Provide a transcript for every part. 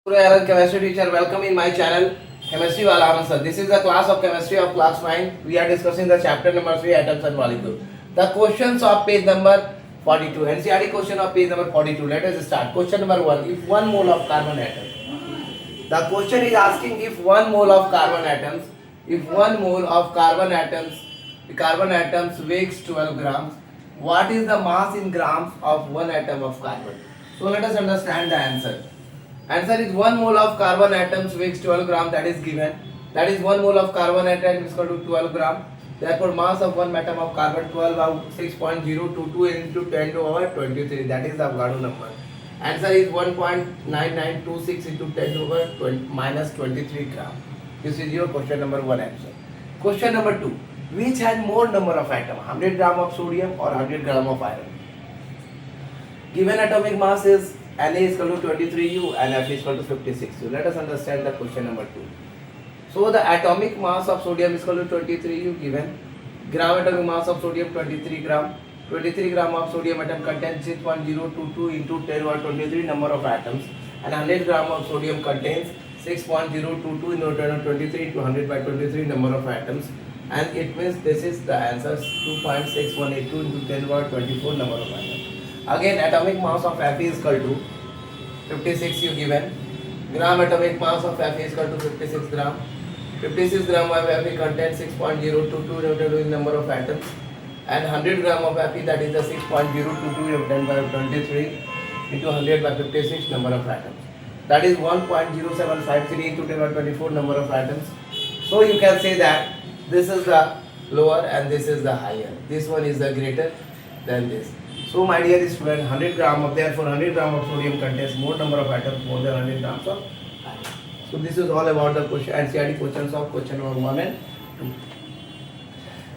Surya chemistry teacher, welcome in my channel Chemistry Wala Answer. This is the class of chemistry of class 9. We are discussing the chapter number 3 atoms and molecules. The questions of page number 42. NCERT question of page number 42. Let us start. Question number 1. If 1 mole of carbon atom. The question is asking if 1 mole of carbon atoms, if 1 mole of carbon atoms weighs 12 grams, what is the mass in grams of 1 atom of carbon? So let us understand the answer. Answer is 1 mole of carbon atoms weighs 12 gram, that is given. That is 1 mole of carbon atom is equal to 12 gram. Therefore mass of 1 atom of carbon 12 of 6.022 into 10 to the power 23. That is the Avogadro number. Answer is 1.9926 into 10 to the power minus 23 gram. This is your question number 1 answer. Question number 2. Which had more number of atom? 100 gram of sodium or 100 gram of iron? Given atomic mass is Na is equal to 23U and F is equal to 56U. Let us understand the question number 2. So the atomic mass of sodium is equal to 23U given. Gram atomic mass of sodium 23 gram. 23 gram of sodium atom contains 6.022 into 10 to the power 23 number of atoms, and 100 gram of sodium contains 6.022 into 10 to the power 23 into 100 by 23 number of atoms, and it means this is the answer 2.6182 into 10 to the power 24 number of atoms. Again, atomic mass of Fe is equal to 56 you given. Gram atomic mass of Fe is equal to 56 gram. 56 gram of Fe contains 6.022 into number of atoms, and 100 gram of Fe, that is the 6.022 into 10 by 23 into 100 by 56 number of atoms. That is 1.0753 into 10 by 24 number of atoms. So you can say that this is the lower and this is the higher. This one is the greater than this. So my dear student, 100 gram of, therefore 100 gram of sodium contains more number of atoms more than 100 grams of iron. So this is all about the question, NCERT questions of question number 1 and 2.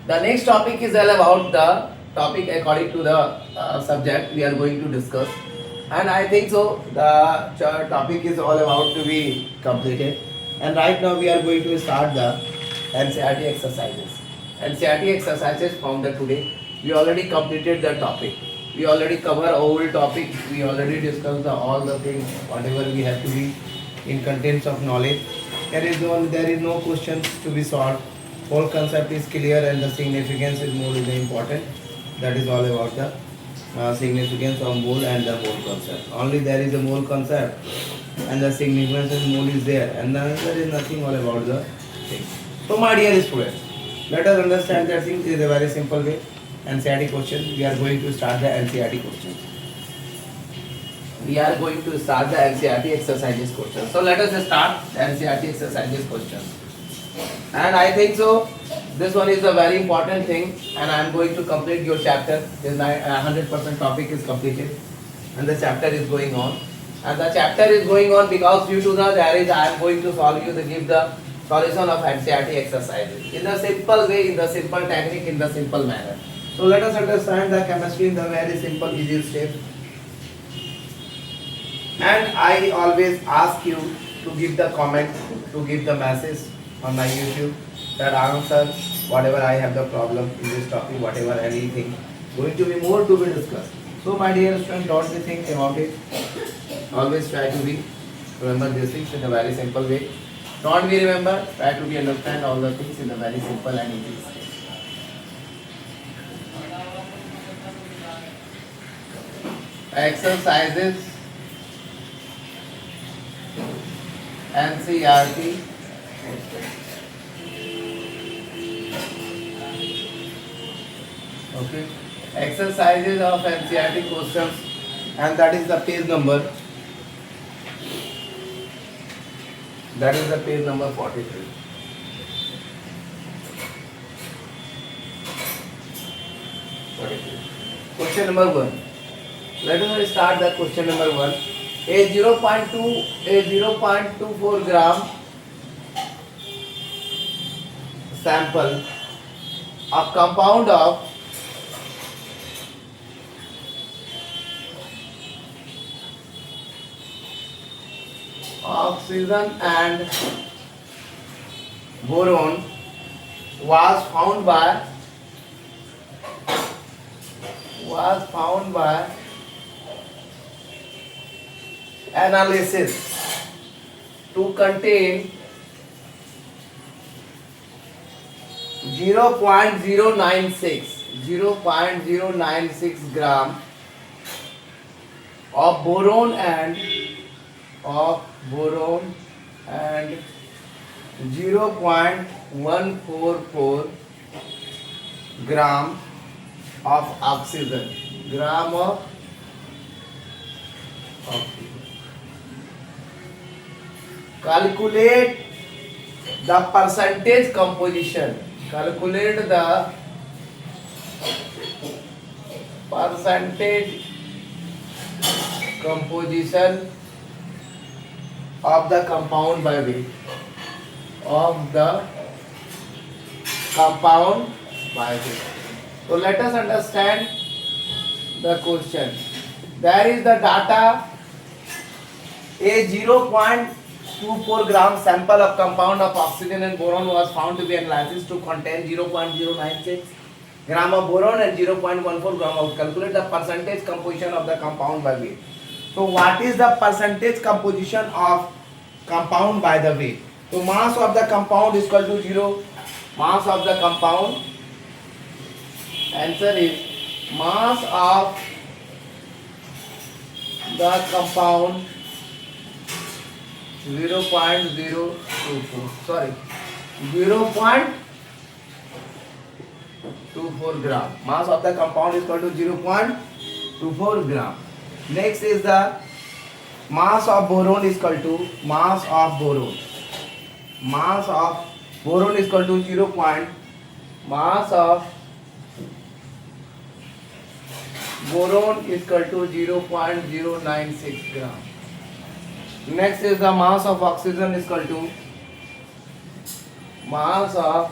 The next topic is all about the topic according to the subject we are going to discuss, and I think so the topic is all about to be completed, and right now we are going to start the NCERT exercises. NCERT exercises from the today. We already completed the topic. We already cover whole topic. We already discussed all the things, whatever we have to be in contents of knowledge. There is no questions to be solved. Whole concept is clear and the significance is more important. That is all about the significance of mole and the mole concept. Only there is a mole concept and the significance of mole is there, and then there is nothing all about the thing. So my dear students, let us understand that thing is a very simple way. NCERT question. We are going to start the NCERT questions. We are going to start the NCERT exercises questions. So let us start the NCERT exercises questions. And I think so this one is a very important thing, and I am going to complete your chapter. This 100% topic is completed and the chapter is going on. And the chapter is going on because due to the there is I am going to solve you to give the solution of NCERT exercises in the simple way, in the simple technique, in the simple manner. So let us understand the chemistry in the very simple easy step. And I always ask you to give the comment, to give the message on my YouTube that answer whatever I have the problem in this topic, whatever anything going to be more to be discussed. So my dear student, don't be think about it. Always try to be remember these things in a very simple way. Don't be remember, try to be understand all the things in a very simple and easy way. Exercises NCERT okay, exercises of NCERT questions, and that is the page number, that is the page number 43. Question number 1. Let us start the question number 1. A 0.24 gram sample, a compound of oxygen and boron was found by analysis to contain 0.096 gram of boron and 0.144 gram of oxygen. Gram of oxygen. Calculate the percentage composition. Calculate the percentage composition of the compound by weight. Of the compound by weight. So let us understand the question. There is the data. A 0.24 gram sample of compound of oxygen and boron was found to be analyzed to contain 0.096 gram of boron and 0.14 gram of. Calculate the percentage composition of the compound by weight. So what is the percentage composition of compound by the weight? So mass of the compound is equal to 0. Mass of the compound, answer is mass of the compound 0.024, sorry, 0.24 gram. Mass of the compound is equal to 0.24 gram. Next is the mass of boron is equal to mass of boron. Mass of boron is equal to mass of boron is equal to 0.096 gram. Next is the mass of oxygen is equal to mass of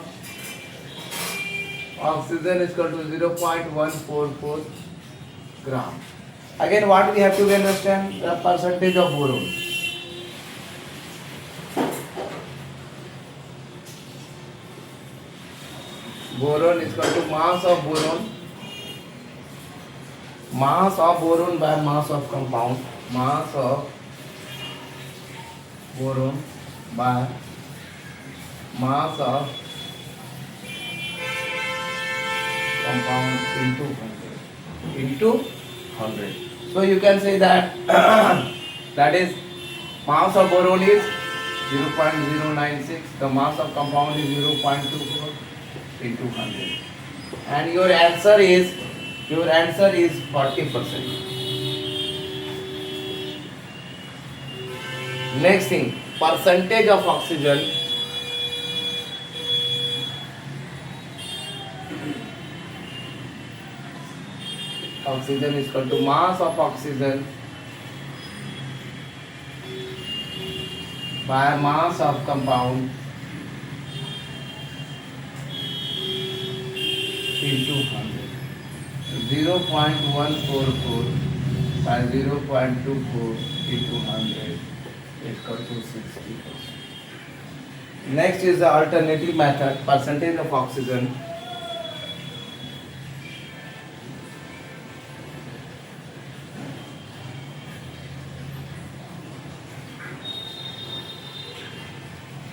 oxygen is equal to 0.144 gram. Again, what we have to understand? The percentage of boron. Boron is equal to mass of boron. Mass of boron by mass of compound. Mass of boron by mass of compound into 100. So you can say that that is mass of boron is 0.096. The mass of compound is 0.24 into 100. And your answer is 40%. Next thing, percentage of oxygen. Oxygen is equal to mass of oxygen by mass of compound into 100. 0.144 by 0.24 into 100 is equal to 60%. Next is the alternative method, percentage of oxygen.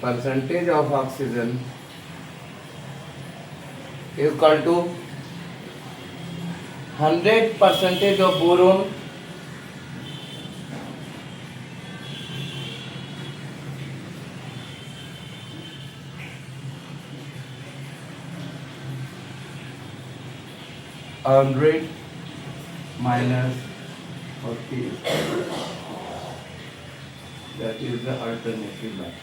Percentage of oxygen is equal to 100% of boron (100 minus 40). That is the alternative method.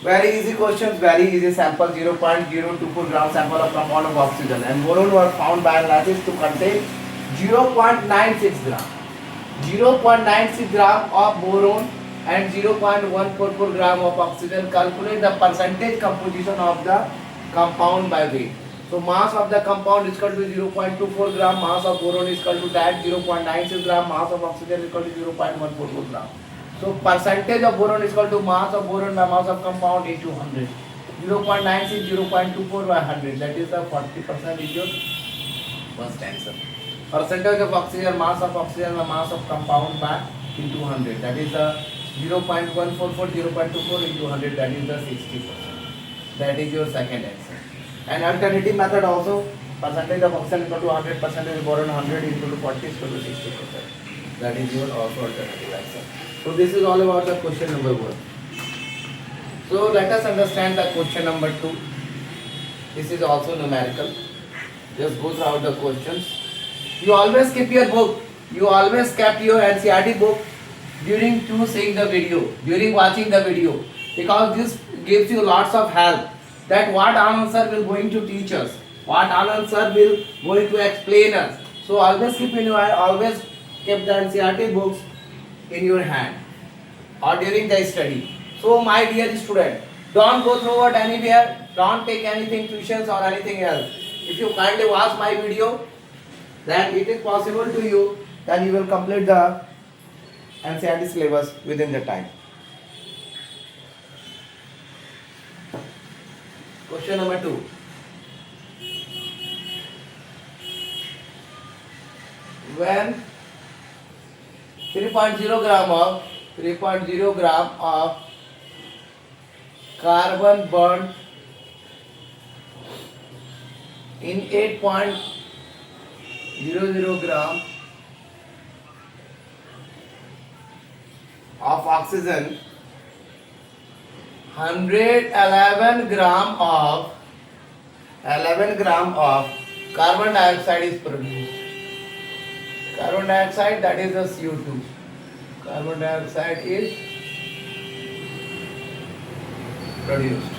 Very easy questions, very easy sample. 0.024 gram sample of compound of oxygen and boron were found by analysis to contain 0.96 gram. 0.96 gram of boron and 0.144 gram of oxygen. Calculate the percentage composition of the compound by weight. So mass of the compound is equal to 0.24 gram, mass of boron is equal to that 0.96 gram, mass of oxygen is equal to 0.144 gram. So percentage of boron is equal to mass of boron by mass of compound into 100. 0.96, 0.24 by 100. That is the 40% is your first answer. Percentage of oxygen, mass of oxygen by mass of compound by into 100. That is the 0.144, 0.24 into 100, that is the 60%. That is your second answer. And alternative method also, percentage of oxygen equal to 100% is boron 100 into 40 is equal to 60%. That is your also alternative answer. So this is all about the question number 1. So let us understand the question number 2. This is also numerical. Just go through the questions. You always keep your book. You always kept your NCERT book during to seeing the video, during watching the video, because this gives you lots of help. That what Anand sir will going to teach us, what Anand sir will going to explain us. So always keep in your always keep the NCERT books in your hand or during the study. So my dear student, don't go through it anywhere. Don't take anything tuitions or anything else. If you kindly watch my video, then it is possible to you. Then you will complete the NCERT syllabus within the time. Question number 2. When 3.0 gram of carbon burned in 8.00 gram of oxygen, 11 gram of carbon dioxide is produced. Carbon dioxide, that is the CO2. Carbon dioxide is produced.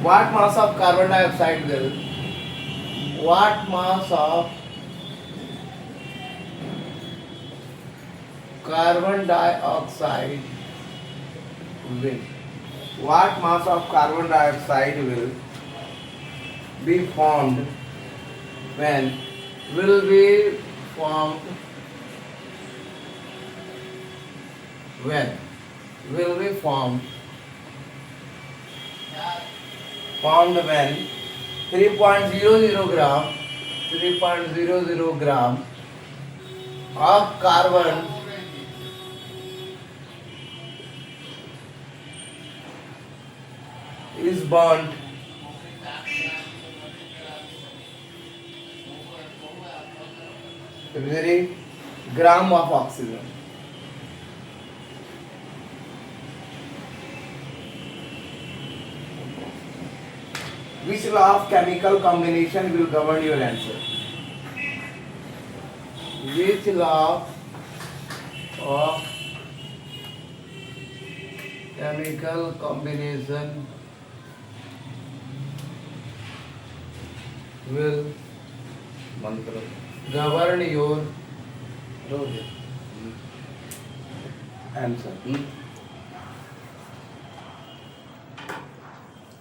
What mass of carbon dioxide will? What mass of carbon dioxide will? What mass of carbon dioxide will be formed when will be formed when will be formed when 3.00 gram of carbon is burnt every gram of oxygen. Which law of chemical combination will govern your answer? Which law of chemical combination will govern your answer?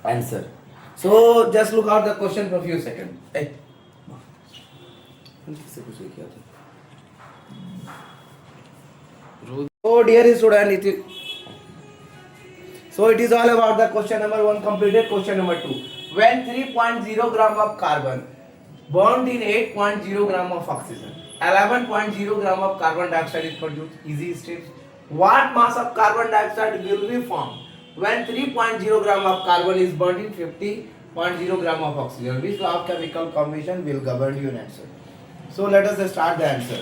Answer. So just look out the question for a few seconds. Hey. So dear student, it is all about the question number 1 completed. Question number 2. When 3.0 gram of carbon burned in 8.0 gram of oxygen, 11.0 gram of carbon dioxide is produced. Easy steps. What mass of carbon dioxide will be formed when 3.0 gram of carbon is burned in 50.0 gram of oxygen? Which law of chemical combination will govern your answer? So let us start the answer.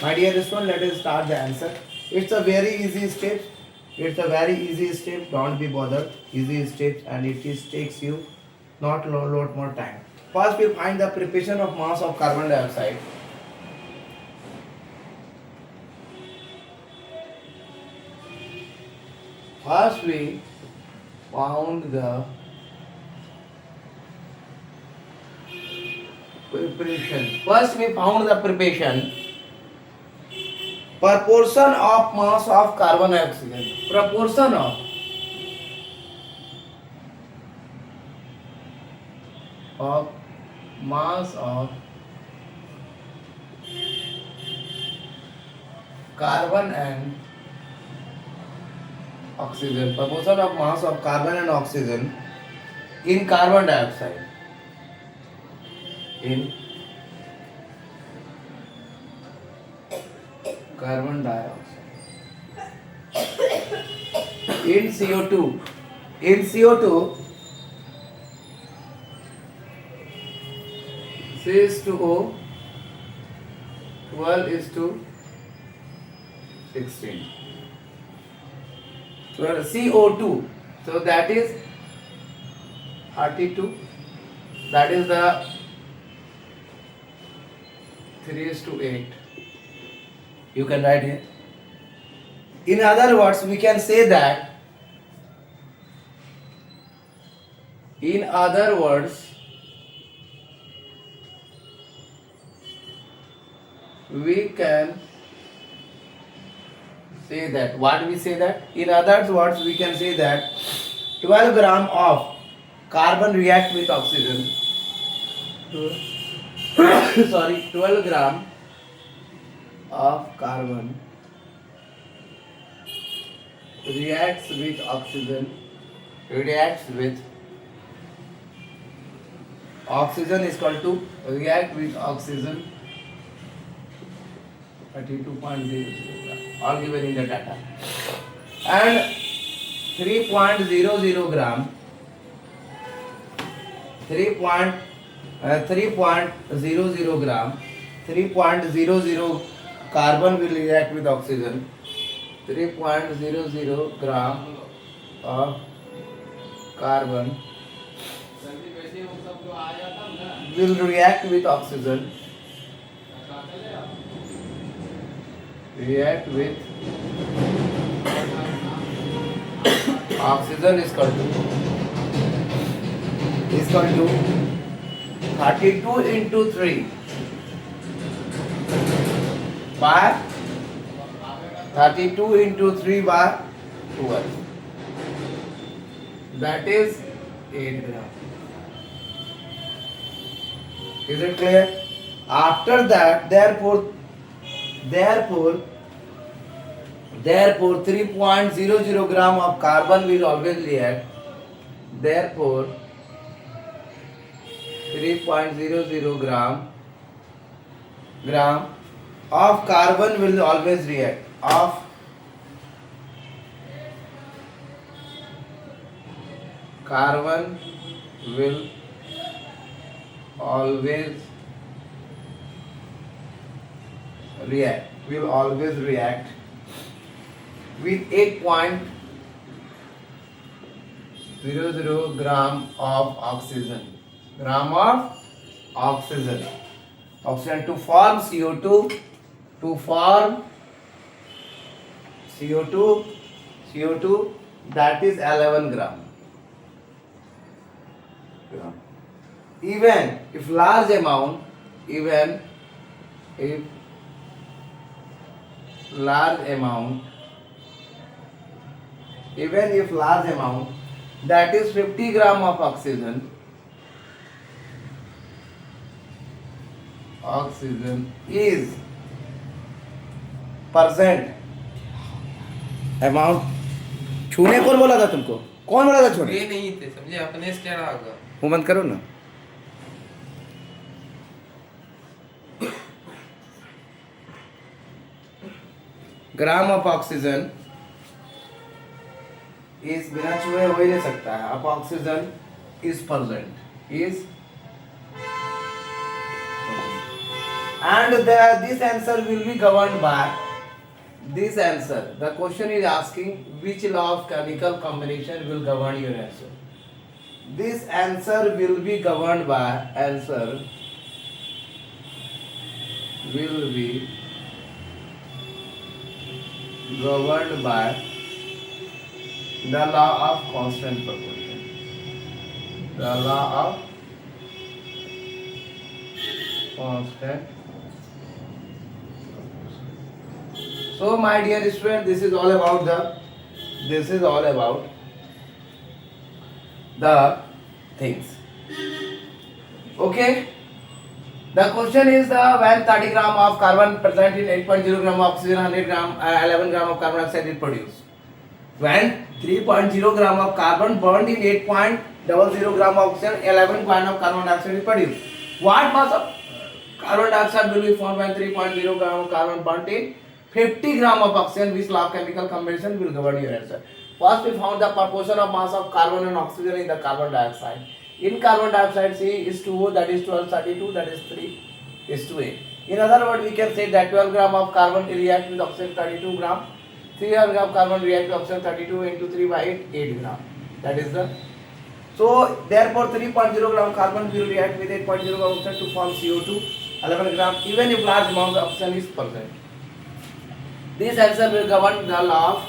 My dear student, let us start the answer. It's a very easy step. Don't be bothered. Easy steps, and it takes you not a lot more time. First, we find the preparation of mass of carbon dioxide. First, we found the preparation. Proportion of mass of carbon oxygen. Proportion of mass of carbon and oxygen. Proportion of mass of carbon and oxygen in carbon dioxide. In carbon dioxide. In CO2, in CO2, C is to O, 12 is to 16. 12 CO2, so that is 32. That is the 3 is to 8. You can write here. In other words, we can say that. In other words, we can say that. What we say that? In other words, we can say that 12 gram of carbon react with oxygen. Sorry, 12 gram of carbon reacts with oxygen. Reacts with oxygen is equal to react with oxygen 32.00 all given in the data, and 3.00 gram 3.00 gram 3.00 carbon will react with oxygen. 3.00 gram of carbon will react with oxygen. React with oxygen is equal to 32 into 3 by 32 into 3 by 12. That is 8 gram. Is it clear? After that, therefore 3.00 gram of carbon will always react. Therefore 3.00 gram of carbon will always react. Of carbon will always react. Will always react with 8.00 gram of oxygen. Gram of oxygen. Oxygen to form CO2. To form CO2 that is 11 gram. Even if large amount, that is 50 gram of oxygen is percent amount. छूने कौन बोला था तुमको? कौन बोला था छूने? ये नहीं थे, समझे? अपने से क्या रहा होगा? वो बंद करो ना। ग्राम ऑफ ऑक्सीजन इस बिना छुए हो ही नहीं सकता है। Of oxygen is percent is and this answer will be governed by this answer. The question is asking which law of chemical combination will govern your answer. This answer will be governed by the law of constant proportion. The law of constant. So my dear student, this is all about the things. Okay. The question is when 30 gram of carbon present in 8.0 gram of oxygen, 100 gram, 11 gram of carbon dioxide is produced. When 3.0 gram of carbon burned in 8.00 gram of oxygen, 11 gram of carbon dioxide is produced. What mass of carbon dioxide will be formed when 3.0 gram of carbon burnt in 50 gram of oxygen? Which law of chemical combination will govern your answer? First, we found the proportion of mass of carbon and oxygen in the carbon dioxide. In carbon dioxide, C is 2O, that is 1232, that is 3 is to 8. In other words, we can say that 12 gram of carbon react with oxygen 32 gram. 300 gram carbon react with oxygen 32 into 3 by 8 gram. That is the. So, therefore, 3.0 gram carbon will react with 8.0 gram oxygen to form CO2, 11 gram, even if large amount of oxygen is present. This answer will govern the law of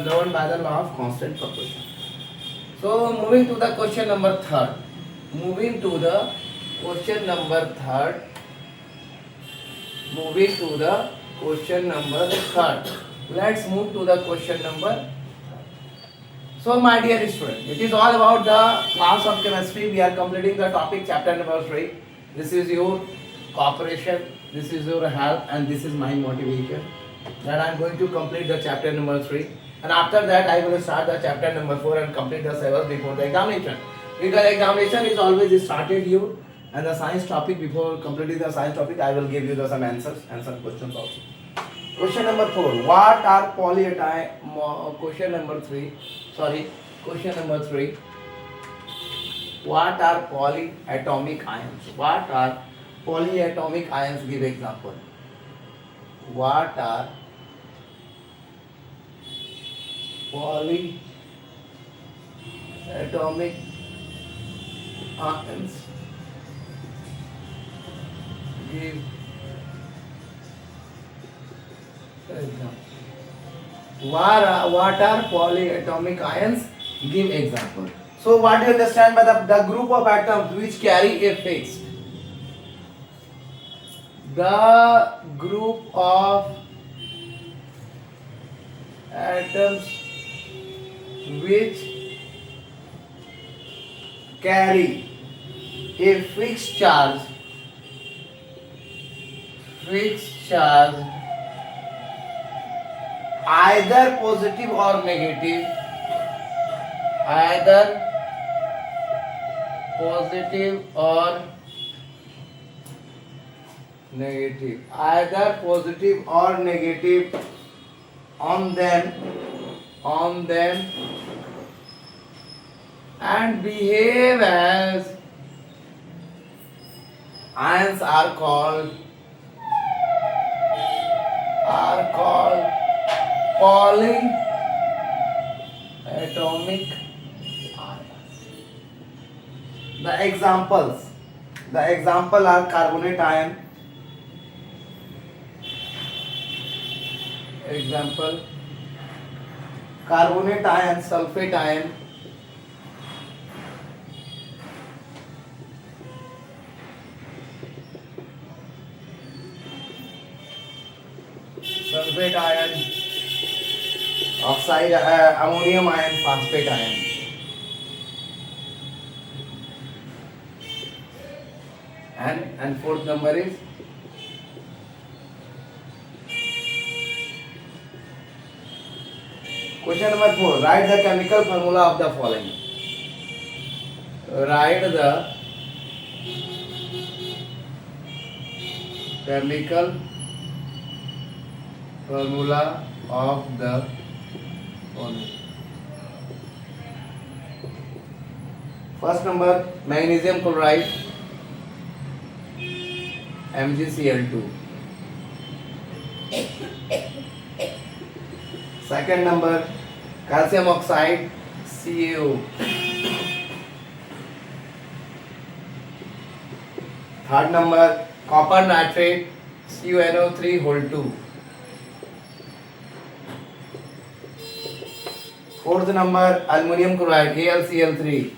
governed by the law of constant proportion. So moving to the question number third. Moving to the question number third. Moving to the question number third. Let's move to the question number. So my dear student, it is all about the class of chemistry. We are completing the topic chapter number 3. This is your cooperation, this is your help, and this is my motivation. That I am going to complete the chapter number 3, and after that I will start the chapter number 4 and complete the syllabus before the examination. Because examination is always started you, and the science topic, before completing the science topic I will give you the some answers and some questions also. Question number 4. What are question number 3. Sorry, question number 3. What are polyatomic ions? What are polyatomic ions? Give example. What are polyatomic ions? Give example. What are polyatomic ions? Give example. So what do you understand by the group of atoms which carry a fixed? The group of atoms which carry a fixed charge either positive or negative, either positive or negative, either positive or negative on them and behave as ions are called polyatomic ions. The example are carbonate ion. Example, carbonate ion, sulfate ion, sulfate ion, oxide, ammonium ion, phosphate ion. And fourth number is question number 4. Write the chemical formula of the following. Write the chemical formula of the following. First number, magnesium chloride, MgCl2. Second number, calcium oxide, CaO. Third number, copper nitrate, CuNO3 whole 2. Fourth number, aluminum chloride, AlCl3.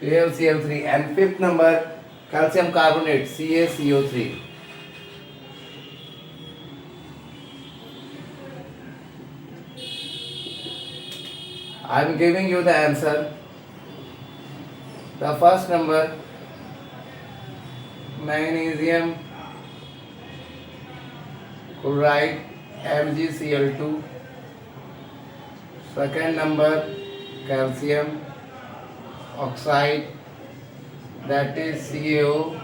AlCl3. And fifth number, calcium carbonate, CaCO3. I am giving you the answer. The first number, magnesium chloride, MgCl2. Second number, calcium oxide, that is CaO.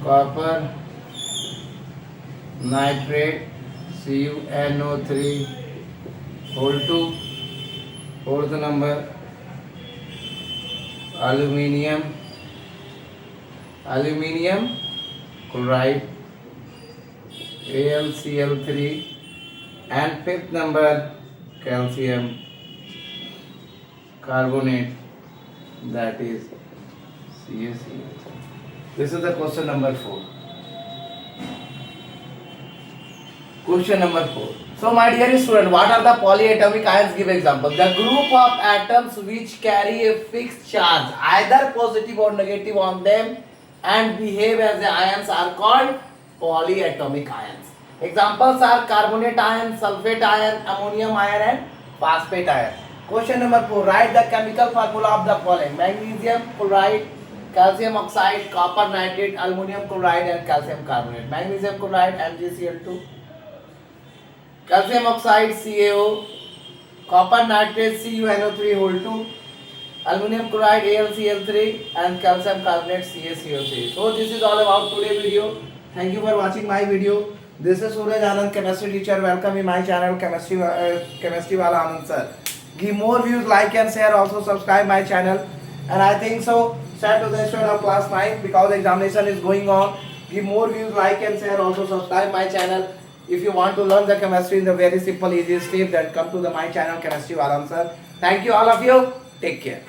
copper nitrate CuNO3 whole 2. Fourth number, aluminium chloride AlCl3, and fifth number, calcium carbonate, that is CaCO. This is the question number 4. Question number 4. So my dear student, what are the polyatomic ions? Give example. The group of atoms which carry a fixed charge, either positive or negative on them, and behave as the ions are called polyatomic ions. Examples are carbonate ion, sulfate ion, ammonium ion, and phosphate ion. Question number 4. Write the chemical formula of the following: magnesium chloride, calcium oxide, copper nitrate, aluminum chloride, and calcium carbonate. Magnesium chloride MgCl2, calcium oxide CaO, copper nitrate CuNO3 whole 2, aluminum chloride AlCl3, and calcium carbonate CaCO3. So this is all about today's video. Thank you for watching my video. This is Suraj Anand, chemistry teacher. Welcome in my channel, Chemistry Wala Anand sir. Give more views, like and share. Also subscribe my channel. And I think so. Start to the student of class 9 because the examination is going on. Give more views, like and share. Also subscribe my channel. If you want to learn the chemistry in the very simple, easy step, then come to my channel, Chemistry Wala Anand sir. Thank you all of you. Take care.